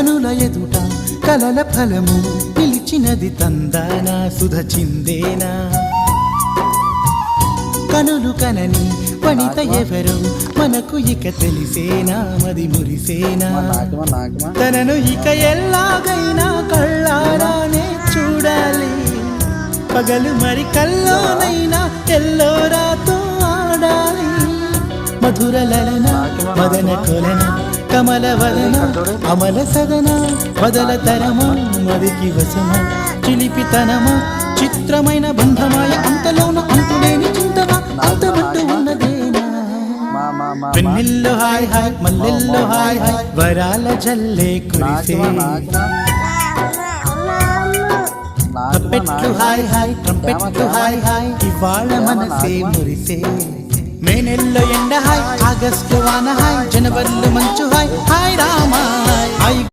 కనుల ఎదుట కలల ఫలము పిలిచినది తందానా సుధ చిందేనా కనులు కనని వనిత ఎవరు మనకు ఇక తెలిసేనా మది మురిసేనా తనను ఇక ఎల్లాగైనా కళ్ళారానే చూడాలి పగలు మరి కల్లోనైనా ఎల్లోరాతో ఆడాలి మధుర లలన మదన కొలన కమల వదన అమల సదన బదల తరమా మదికి వసమా చిలిపితనమా చిత్రమైన బంధమాయ అంతలోన అంతులేని చింతమా అంతబట్టు ఉన్నదేనా పెన్నెల్లో హాయ్ హాయ్ మల్లెల్లో హాయ్ హాయ్ వరాల జల్లే కురిసే ట్రంపెట్లు హాయ్ హాయ్ ట్రంపెట్లు హాయ్ హాయ్ ఇవాళ మనసే మురిసే మే నెల్లో ఎండ హాయ్ ఆగస్టు వాన హాయ్ జనవరిలో మంచు హాయ్ హాయ్ రామా